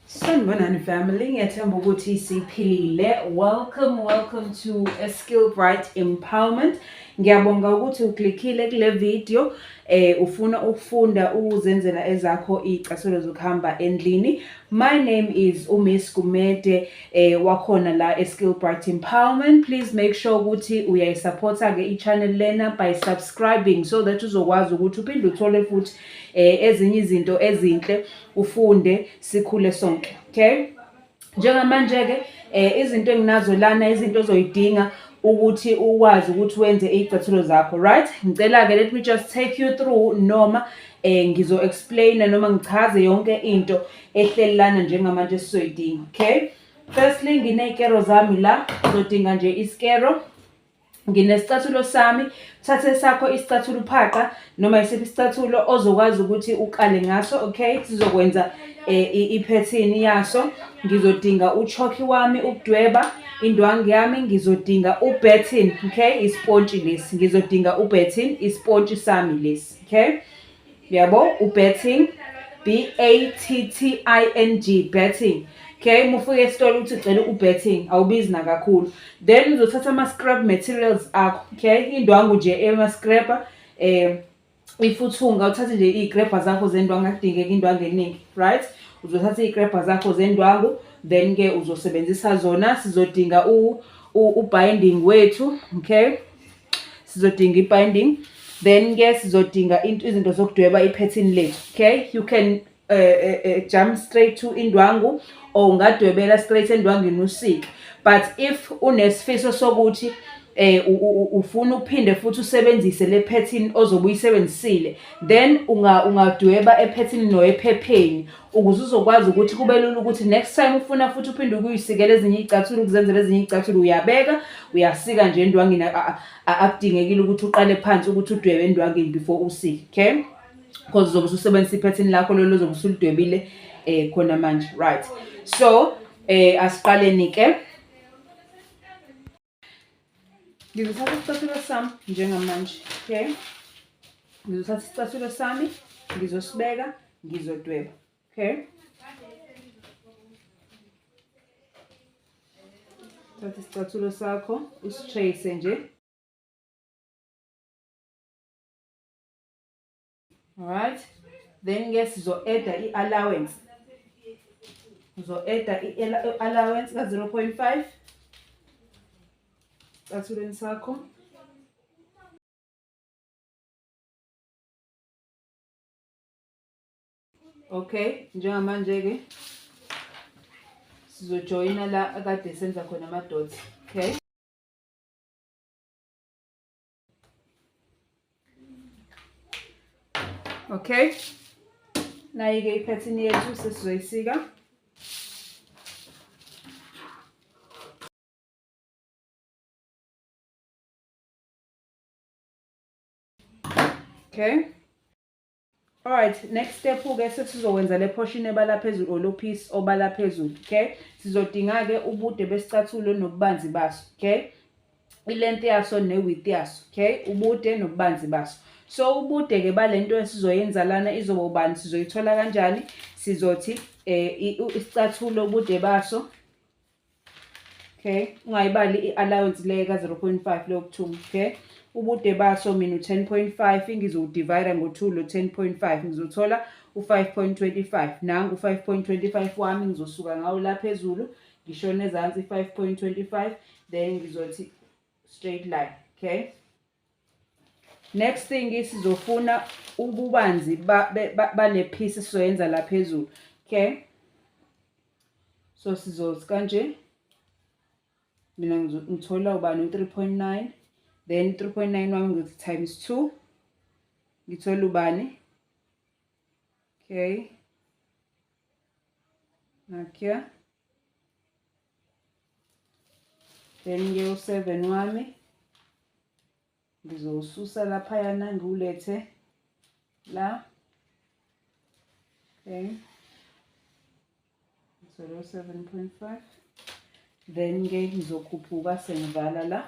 Sanibonani family, ngiyathemba ukuthi siphilile. Welcome to a Skill Bright Empowerment. Ngiyabonga ukuthi uklikhile kule video ufuna ukufunda ukuzenzela ezakho icathulo zokuhamba endlini. My name is Miss Gumede wakhona la Skill Bright Empowerment. Please make sure ukuthi uyayisupporta ke i-channel lena by subscribing so that uzokwazi ukuthi uphinde uthole futhi ezinye izinto ezinhle ufunde sikhule sonke. Okay, njengamanje ke izinto enginazo lana izinto ozoyidinga ukuthi ukwazi ukuthi wenze izicathulo zakho, right? Ngicela ke let me just take you through noma ngizo explain noma ngichaze yonke into ehlelana njengamanje sizoyidinga. Okay, firstly nginezikero zami la, uzodinga nje isikero. Nginesicathulo sami, thathe sakho isicathulo phaqa noma isiphi isicathulo ozokwazi ukuthi uqale ngaso. Okay, sizokwenza i-pattern yaso. Ngizodinga uchoki wami ukudweba indwangu yami, ngizodinga ubatten, okay, ispontshi lesi, ngizodinga ubatten ispontshi sami lesi. Okay, yabo, ubatten, BATTING, batting. Okay, mufike esitolo uthi ucela ubatten, awubizi na kakhulu. Then uzothatha ama-scrap materials akho. Okay, indwangu nje ema-scrapper, ifuthunga uthathe nje iy'grabha zakho zendwangu, akudingeki indwangu eningi, right? Uzothatha iy'grabha zakho zendwangu, then ke uzosebenzisa zona. Sizodinga u-binding wethu, okay? Sizodinga i-binding, then ke sizodinga izinto zokudweba i-pattern lethu. Okay, you can jump straight to indwangu or ungadwebela straight endwangini usike, but if unesifiso sokuthi ufuna uphinde futhi usebenzise le pattern ozobe uyisebenzisile, then ungadweba epattern no ephepheni ukuze uzokwazi ukuthi kube lula ukuthi next time ufuna futhi uphinde ukuyisikela ezinye izicathulo, ukuzenzela ezinye izicathulo, uyabeka uyasika nje endwangini. Akudingekile ukuthi uqale phansi ukuthi udwebe endwangini before usike. Okay, because uzobe usebenzisa ipattern lakho lolo ozobe usulidwebile khona manje, right? So asiqaleni ke. Ngizothatha isicathulo sami njengamanje. Okay, ngizothatha isicathulo sami, ngizosibeka, ngizodweba. Okay, thatha isicathulo sakho usitrace nje. Alright, then ke sizo-edda i-allowance. Uzo-edda i-allowance ka 0.5 esicathulweni sakho. Okay, njengamanje ke sizojoyina la akade senza khona ama-dots. Okay, okay, nayi ke ipattern yethu sesizoyisika. Okay, alright, next step ke sesizokwenza le portion ebala phezulu or lo piece obala phezulu. Okay, sizodinga ke ubude besicathulo nobubanzi baso. Okay, i-length yaso ne-width yaso. Okay, ubude nobubanzi baso. So ubude ke balento esizoyenza lana izoba ubani, sizoyithola kanjani? Sizothi isicathulo ubude baso, okay, ungayibali i-allowance le ka 0.5 lokuthunga. Okay, ubude baso mina u-10.5, ngizowudivide ngo-2 lo 10.5, ngizothola u-5.25. Nangu u-5.25 wami, ngizosuka ngawo la phezulu ngishona ezansi 5.25, then ngizothi straight line. Okay, next thing sizofuna ububanzi bale piece sizoyenza la phezulu. Okay, so sizothi kanje, mina ngithola ubani u-3.9, then 3.9 wami ngizothi times 2, ngithola ubani. Okay, nakya, then nge u-7 wami ngizowususa laphayana ngiwulethe la. Okay, ngithola 7.5, then ke ngizokhuphuka sengivala la.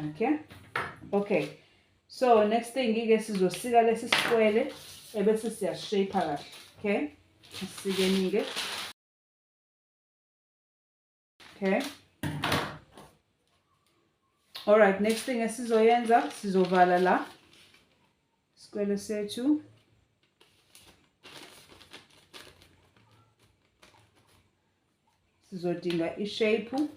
Okay, Okay, so next thing-ke sizosika lesi sikwele ebese siyashape kahle. Okay, asikeni-ke. Okay, alright, next thing esizoyenza sizovala la sikwele sethu. Sizodinga ishape.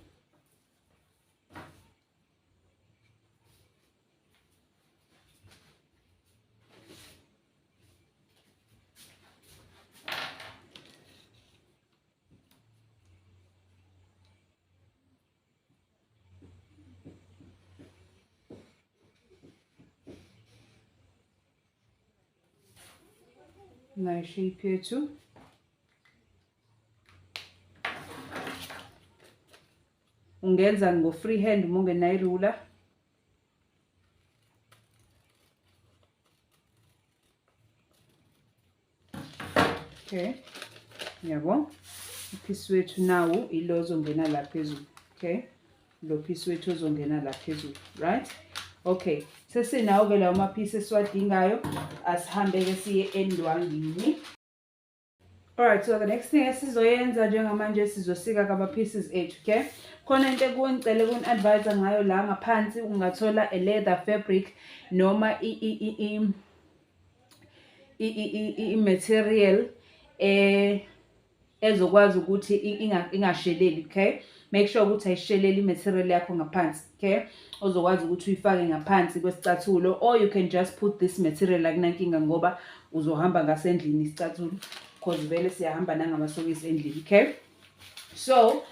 Na shape yethu. Ungenza ngo freehand uma ungenayo irula. Okay, yabo. Ipiece wethu nawo ilo ozongena la phezulu. Okay, lo piece wethu ozongena la phezulu, right? Okay, sesinawo ke lawo mapiece esiwadingayo, asihambe ke siye endwangini. Alright, so the next thing esizoyenza njengamanje sizosika kama pieces ethu, okay? Khona into ekungicela ukuni-advise ngayo la ngaphansi ungathola a leather fabric noma i-material ezokwazi ukuthi ingasheleli, okay? Make sure ukuthi ayisheleli i-material yakho ngaphansi, okay? Ozokwazi ukuthi uyifake ngaphansi kwesicathulo, or you can just put this material akunankinga ngoba uzohamba ngasendlini isicathulo, because vele siyahamba nangamasokisi endlini, okay? So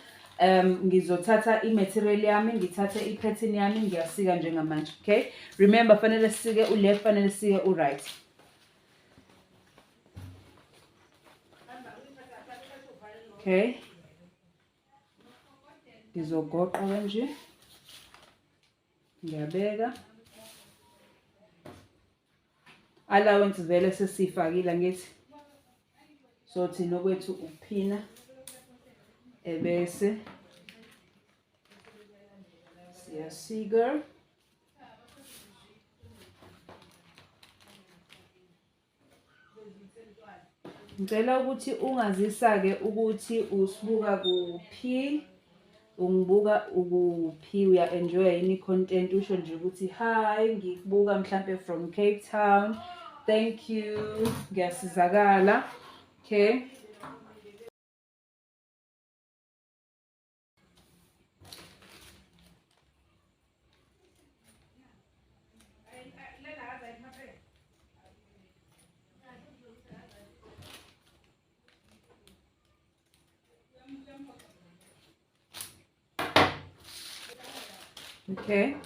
ngizothatha i-material yami, ngithathe i-pattern yami, ngiyasika njengamanje, okay? Remember, fanele sisike u-left, fanele sisike u-right. Okay, ngizogoqa kanje, ngiyabeka. Allowance vele sesifakile ngithi, so thina kwethu ukuphina ebese siyasika. Ngicela ukuthi ungazisa-ke ukuthi usibuka kuphi, ungibuka ukuphi, uya-enjoya yini i-content, usho nje ukuthi hi, ngikubuka mhlampe from Cape Town, thank you, ngiyasizakala, okay? Okay,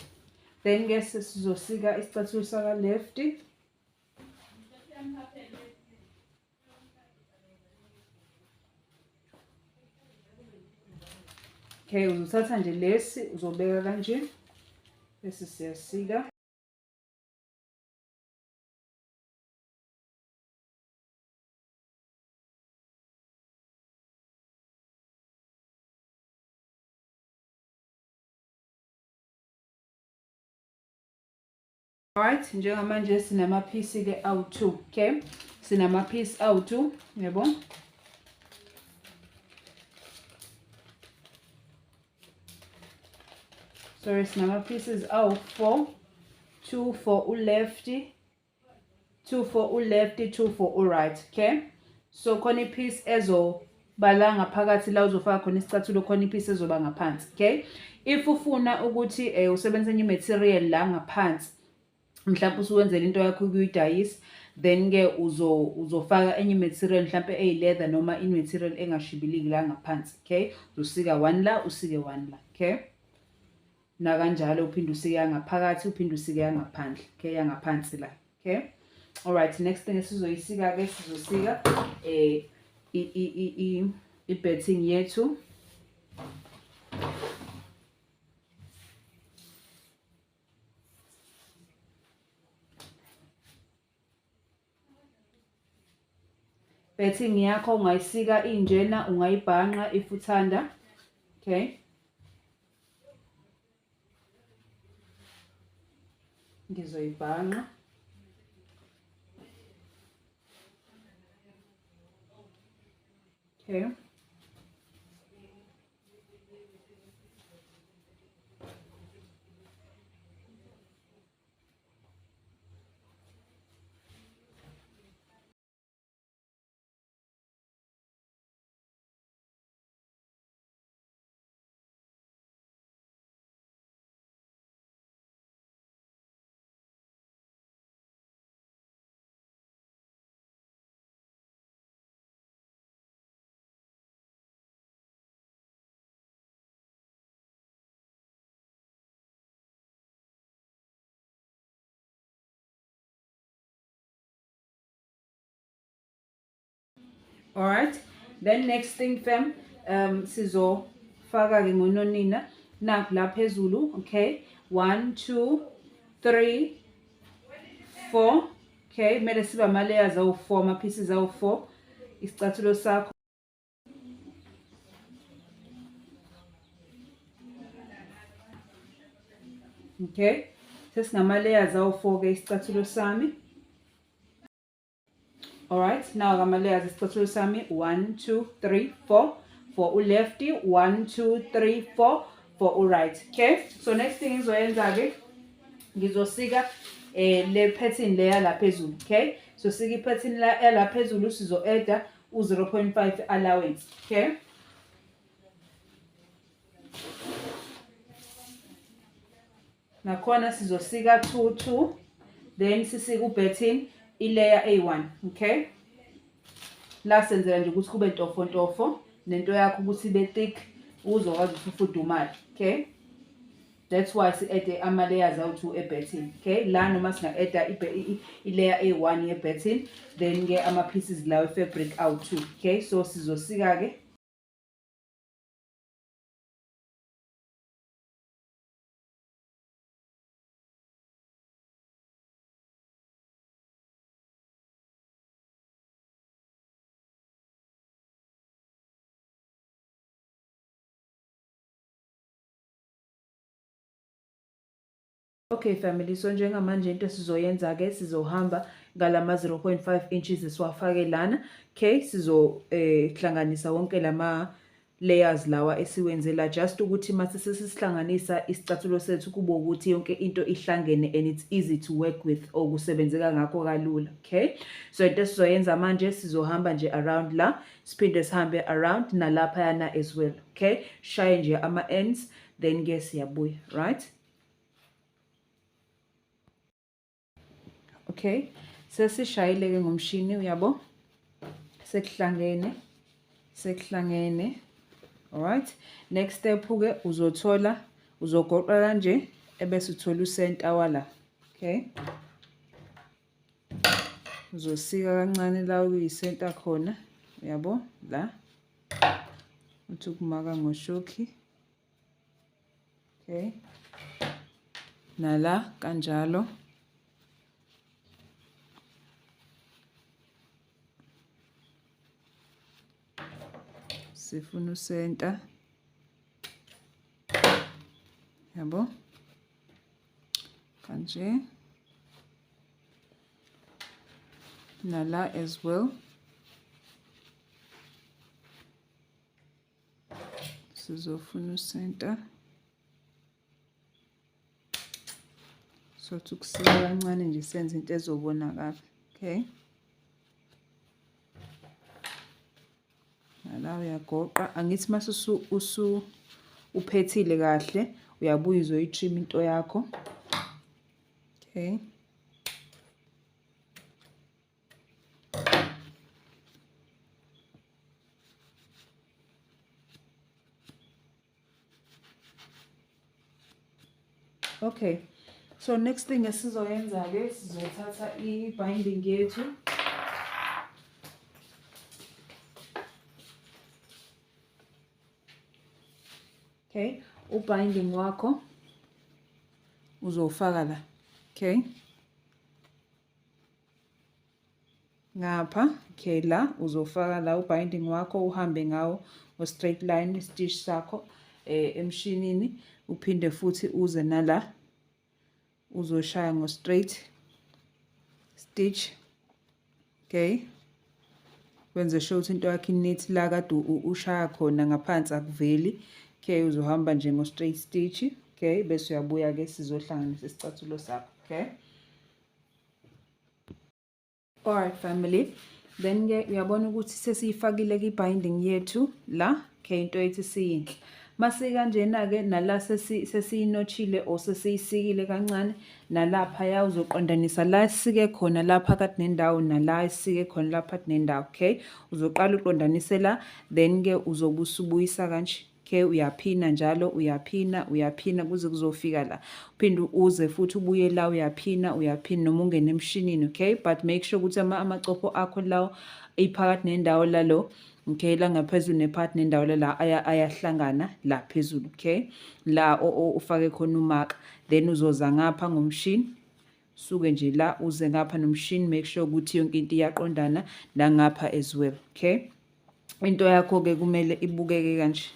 then guess sizosika isicathulo saka left. Okay, uzothatha nje lesi uzobeka kanje bese siyasika. Alright, njengamanje sinamapiece ke awu-2, okay? Sinamapiece awu-2, yabo? Sorry, sinama-pieces awu-4, 2 for u-left, 2 for u-left, 2 for u-right, okay? So khona ipiece ezobala ngaphakathi la uzofaka khona isicathulo, khona ipiece ezoba ngaphansi, okay? If ufuna ukuthi usebenzise enye i-material la ngaphansi, mhlawumbe usuwenzela into yakho ukuyidayisa, then ke uzofaka enye material mhlawumbe eyi-leather noma i-material engashibiliki la ngaphansi, okay? Uzosika one la, usike one la, okay? Na kanjalo uphinde usike yangaphakathi, uphinde usike yangaphandle, okay? Yangaphansi la, okay? Alright, next thing esizoyisika ke sizosika i-batting yethu. Batting yakho ungayisika injena, ungayibhanqa if uthanda, okay? ngizoyibhanqa. Okay. All right. Then next thing fam, sizofaka ke ngononina nakho la phezulu, okay? 1 2 3 4. Okay, mele siba ama layers awu4, ama pieces awu4. Isicathulo sakho. Okay. Sesingama layers awu4 ke isicathulo sami. Alright, now ngama layers isicathulo sami 1 2 3 4 for u-lefty, 1 2 3 4 for u-right. Okay, so next thing ngizoyenza ke ngizosika le pattern leya la phezulu. Okay, so sika i-pattern la phezulu sizo-add u-0.5 allowance. Okay, nakhona sizosika 2 2, then sisika u-pattern i-layer A1. Okay, la senzela nje ukuthi kube ntofontofo nento yakho ukuthi ibe thick uzokwazi ukuthi ufudumale. Okay, that's why si-add ama-layers awu2 e-batten. Okay, la noma singa-adda i-layer A1 ye-batten, then ke ama-pieces lawo e-fabric awu2. Okay, so sizosika ke Okay family, so njengamanje into sizoyenza ke sizohamba ngalama 0.5 inches esiwafake lana. Okay, hlanganisa wonke lama layers lawa esiwenzela just ukuthi mase sesihlanganisa isicathulo sethu kube ukuthi yonke into ihlangene and it's easy to work with or kusebenzeka ngakho kalula. Okay, so into sizoyenza manje sizohamba nje around la, siphinde sihambe around nalapha yana as well. Okay, shaye nje ama ends then ke siyabuya, right? Okay, sesishayile ke ngomshini uyabo, sekuhlangene. Alright, next step ke uzogoqa kanje ebese uthola usenta wala. Okay, uzosika kancane la uyisenta khona uyabo, la uthi ukumaka ngoshoki. Okay, nala kanjalo. Sifuna usenta yabo kanje nala as well. Sizofuna usenta so tukusika kancane nje senze into ezobonakala. Okay, la uyagoqa, angithi mase uphethile kahle uyabuya uzoyi-trim into yakho. Okay, okay, so next thing esizoyenza ke sizothatha i-binding yethu. Okay, u-binding wakho uzofaka la. Okay, ngapha. Okay, la uzofaka la u-binding wakho uhambe ngawo o-straight line stitch sakho emshinini, uphinde futhi uze nala uzoshaya ngo straight stitch. Okay, wenze sure ukuthi into yakho neat la kade ushaya khona ngaphansi akuveli. Okay, uzohamba nje ngo straight stitch. Okay, bese uyabuya ke sizohlanganisa isicathulo sakho. Okay, alright family, then ke uyabona ukuthi sesiyifakile ke binding yethu la. Okay, into yethu siyinhle. Mase kanjena ke nala sesiyinochile or sesiyisikile kancane nalapha ya uzoqondanisa la sike khona la phakathi nendawo nala sike khona la phakathi nendawo. Okay, uzoqala uqondanise la, then ke uzobusubuyisa kanje. Okay, uyaphina njalo, uyaphina kuze kuzofika la. Uphinde uze futhi ubuye la, uyaphina noma ungene emshinini. Okay, but make sure ukuthi amacopho akho lawo iphakathi nendawo lalo. Okay, la ngaphezulu nephathi nendawo la ayahlangana la phezulu. Okay, la ufake khona umark, then uzoza ngapha ngomshini, suke nje la uze ngapha nomshini, make sure ukuthi yonke into iyaqondana la ngapha as well. Okay, into yakho ke kumele ibukeke kanje.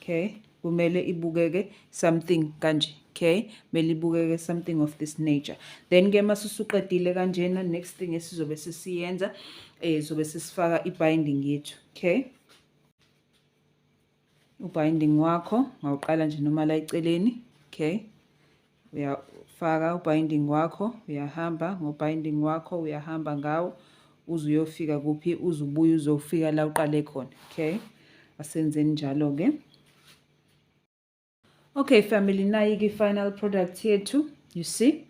Okay, kumele ibukeke something kanje. Okay, kumele ibukeke something of this nature. Then ke masusuqedile kanjena, next thing esizobe sesiyenza zobe sisifaka ibinding yethu. Okay, ubinding wakho ngawuqala nje noma la eceleni. Okay, uyafaka ubinding wakho, uyahamba ngobinding wakho, uyahamba ngawo uze uyofika kuphi, uzubuye uzofika la uqale khona. Okay, asenzeni njalo ke. Okay family, nayi ke final product yethu, you see.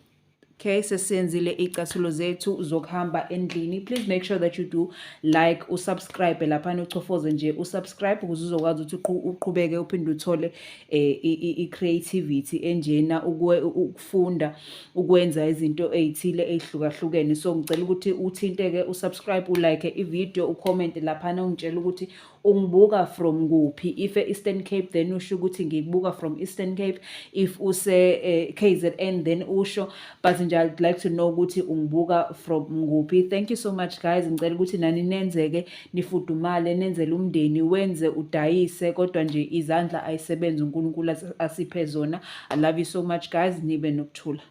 Okay, sesenzile icathulo zethu zokuhamba endlini. Please make sure that you do like, usubscribe lapha uchofoze nje usubscribe ukuze uzokwazi ukuthi uqhubeke uphinde uthole i-creativity enjena ukufunda ukwenza izinto ezithile ezihlukahlukene. So ngicela ukuthi uthinteke, usubscribe, ulike i-video, ucomment lapha ungitshela ukuthi ungibuka from kuphi. If Eastern Cape then usho ukuthi ngikubuka from Eastern Cape. If use KZN then usho, but nje I'd like to know ukuthi ungibuka from kuphi. Thank you so much guys. Ngicela ukuthi nani nenzeke, nifudumale, nenzele umndeni, wenze udayise, kodwa nje izandla ayisebenzi, uNkulunkulu asiphe zona. I love you so much guys, nibe nokuthula.